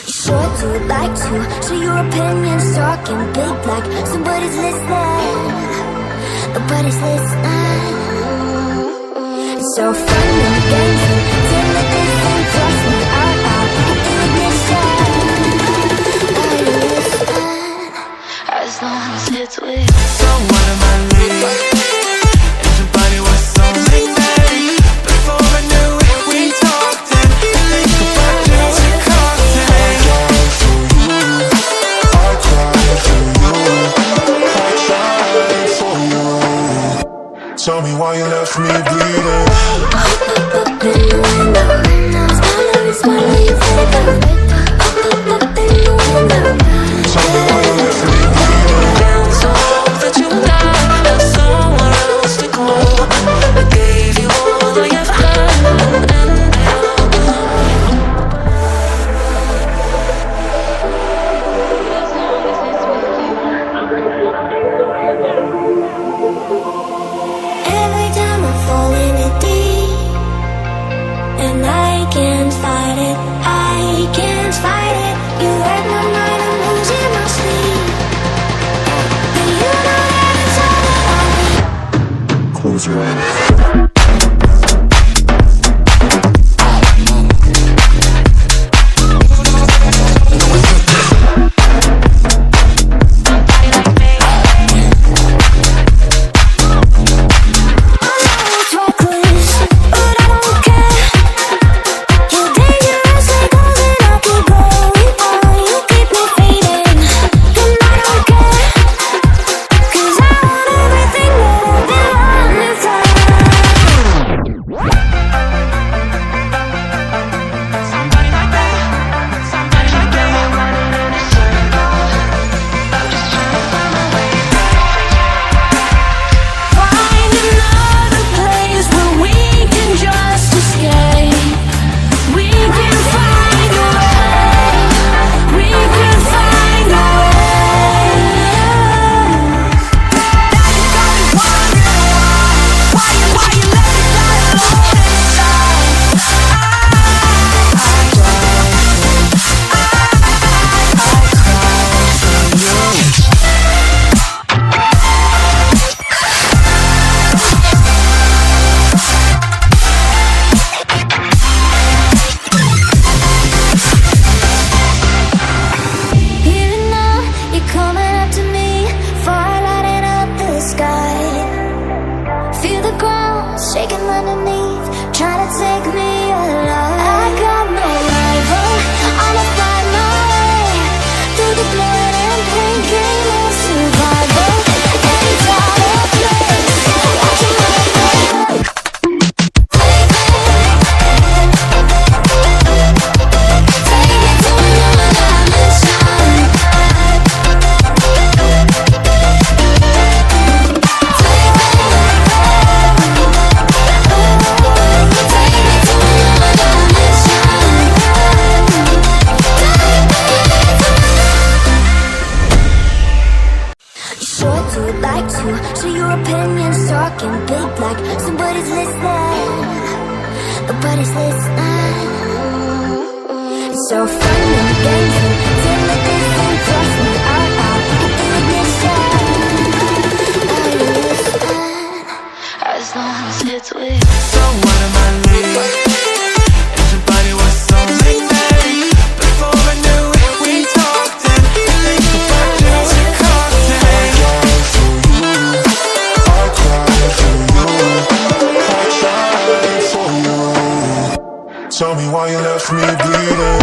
Sure to like to share your opinions, talking big like somebody's listening. Nobody's listening. It's so fun and games until the distance toss me out in ignition. Are you listening? As long as it's with you. So what am I leaving? And your body was so magnetic. Before I knew it, we talked and think about just a cocktail. I cried for you. Tell me why you left me bleeding. Tell me why you left me bleeding. So that you died, have somewhere else to go. I gave you all I ever had, and Every time I fall in it deep, and I can't fight it, I can't fight it. You wreck my mind, I'm losing my sleep. But you know that it's all about me. Close your eyes. It's reckless, but I don't care. You're dangerous like gold and I keep going on. You keep me fading, and I don't care. 'Cause I want everything that I've been wanting for. somebody like that, somebody like that. I'm running in a circle. I'm just trying to find my way back. Find another place where we can just escape. We can find a way. We can find a way. Now you got me wondering why you let me die alone inside. Here and now, you're coming up to me, fire lighting up the sky. Feel the ground shaking underneath, trying to take me alive. I got no rival, I'ma find my way through the blood and pain, game of survival. Any time or place, watching my life. Take me to another dimension. Sure to like to share your opinions, talking big like somebody's listening. Nobody's listening. It's so fun and games until the distance toss me out in ignition. Are you listening? As long as it's with you. So what am I leaving? And your body was so magnetic. Before I knew it, we talked and think about just a cocktail. I cried for you. Tell me why you left me bleeding.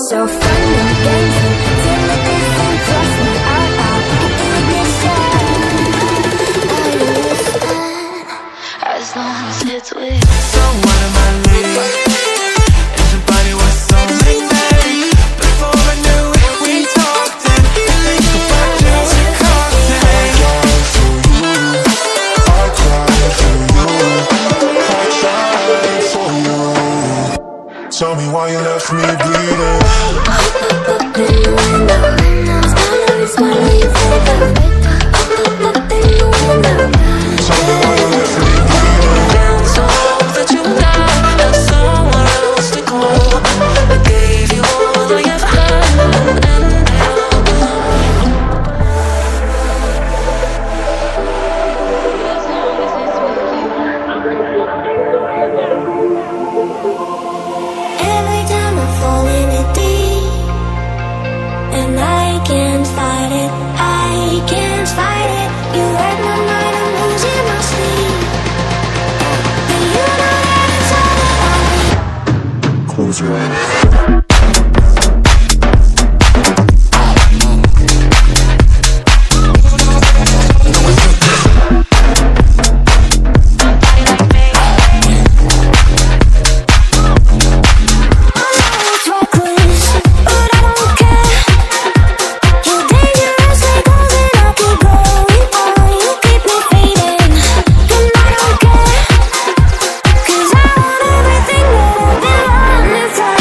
so fun and games till the distance thrust me out ignition. Are you listening? As long as it's with you. So what am I leaving? If your body was so magnetic, before I knew it, we talked and think about just a cocktail. I cried for you. Tell me why you left me bleeding. Tell me why you left me bleeding. Down so low that you died, and somewhere else to go. I gave you all I ever had, and Every time I fall in it deep, and I can't fight it, I can't fight it. You hurt my mind, I'm losing my sleep. But you know that it's all about me. Close your eyes. It's reckless, but I don't care. You're dangerous like holes and I keep going on. You keep me fading, and I don't care. 'Cause I want everything that I've been wanting for.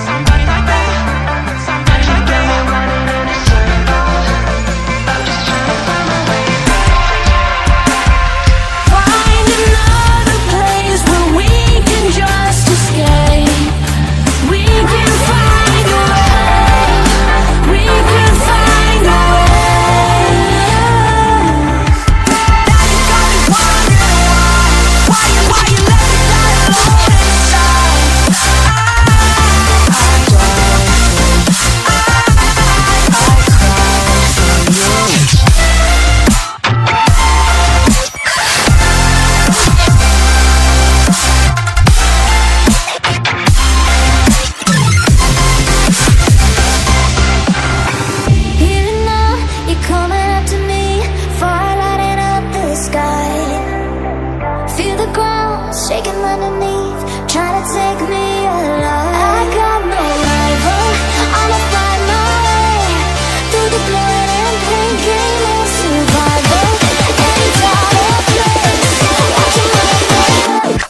somebody like that, somebody like that. Running in a circle. I'm just trying to find my way back. Find another place where we can just escape. We can find a way. We can find a way. Now you got me wondering why you let me die alone inside. Here and now, you're coming up to me, fire lighting up the sky. Feel the ground shaking underneath, trying to take me alive. I got no rival, I'ma find my way through the blood and pain, game of survival. Any time or place, watching my life.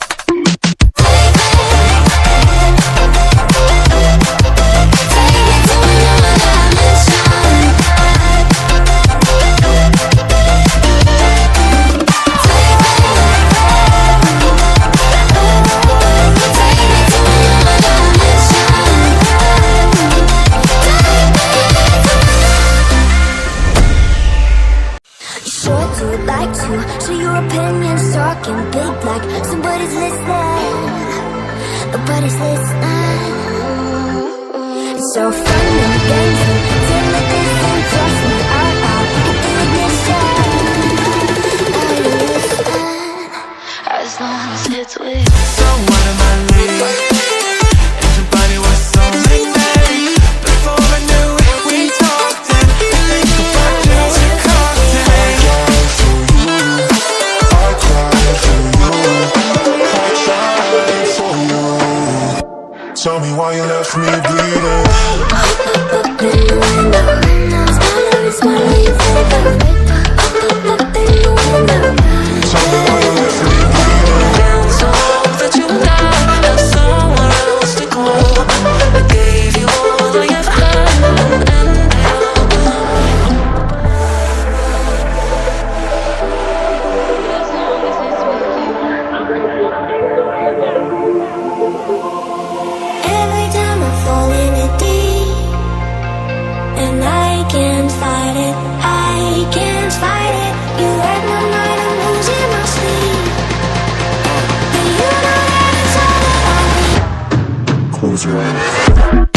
Take it to another dimension. Sure to like to share your opinions, talking big like somebody's listening. Nobody's listening. It's so fun and games till the distance thrust me out ignition. Are you listening? As long as it's with you. So what am I leaving? If your body was so magnetic, before I knew it, we talked and think about just a cocktail. I cried for you. Tell me why you left me bleeding. Tell me why you left me bleeding. Down so low that you died, and somewhere else to go. I gave you all I ever had, and Every time I fall in it deep, and I can't fight it, I can't fight it. You hurt my mind, I'm losing my sleep. But you know that it's all about me. Close your eyes.